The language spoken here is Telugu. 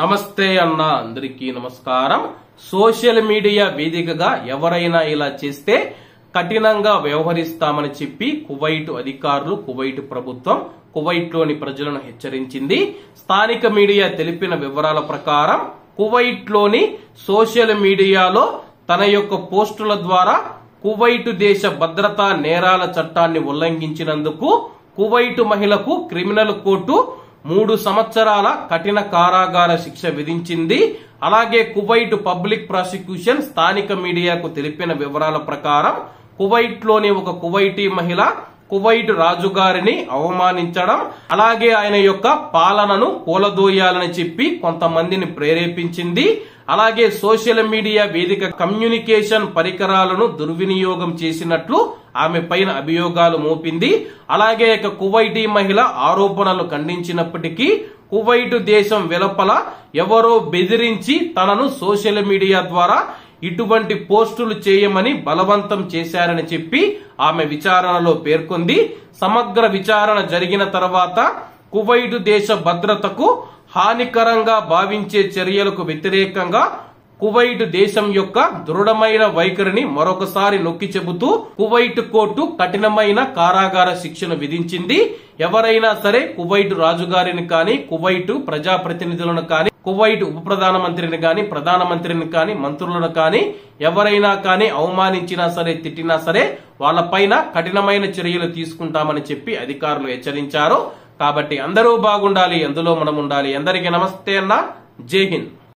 నమస్తే అన్న అందరికీ నమస్కారం. సోషల్ మీడియా వేదికగా ఎవరైనా ఇలా చేస్తే కఠినంగా వ్యవహరిస్తామని చెప్పి కువైట్ అధికారులు, కువైట్ ప్రభుత్వం కువైట్లోని ప్రజలను హెచ్చరించింది. స్థానిక మీడియా తెలిపిన వివరాల ప్రకారం కువైట్లోని సోషల్ మీడియాలో తన యొక్క పోస్టుల ద్వారా కువైట్ దేశ భద్రతా నేరాల చట్టాన్ని ఉల్లంఘించినందుకు కువైట్ మహిళకు క్రిమినల్ కోర్టు 3 సంవత్సరాల కఠిన కారాగార శిక్ష విధించింది. అలాగే కువైట్ పబ్లిక్ ప్రాసిక్యూషన్ స్థానిక మీడియాకు తెలిపిన వివరాల ప్రకారం కువైట్లోని ఒక కువైటీ మహిళ కువైట్ రాజుగారిని అవమానించడం, అలాగే ఆయన యొక్క పాలనను కూలదోయాలని చెప్పి కొంతమందిని ప్రేరేపించింది. అలాగే సోషల్ మీడియా వేదిక కమ్యూనికేషన్ పరికరాలను దుర్వినియోగం చేసినట్లు ఆమె పైన అభియోగాలు మోపింది. అలాగే కువైటీ మహిళ ఆరోపణలు ఖండించినప్పటికీ కువైట్ దేశం వెలుపల ఎవరో బెదిరించి తనను సోషల్ మీడియా ద్వారా ఇటువంటి పోస్టులు చేయమని బలవంతం చేశారని చెప్పి ఆమె విచారణలో పేర్కొంది. సమగ్ర విచారణ జరిగిన తర్వాత కువైట్ దేశ భద్రతకు హానికరంగా భావించే చర్యలకు వ్యతిరేకంగా కువైట్ దేశం యొక్క దృఢమైన వైఖరిని మరొకసారి నొక్కి చెబుతూ కువైట్ కోర్టు కఠినమైన కారాగార శిక్షను విధించింది. ఎవరైనా సరే కువైట్ రాజుగారిని కానీ, కువైట్ ప్రజాప్రతినిధులను కానీ, కువైట్ ఉప ప్రధానమంత్రిని కానీ, ప్రధానమంత్రిని కానీ, మంత్రులను కానీ ఎవరైనా కానీ అవమానించినా సరే, తిట్టినా సరే వాళ్ళపైన కఠినమైన చర్యలు తీసుకుంటామని చెప్పి అధికారులు హెచ్చరించారు. కాబట్టి అందరూ బాగుండాలి, అందులో మనం ఉండాలి. అందరికీ నమస్తే అన్న, జై హింద్.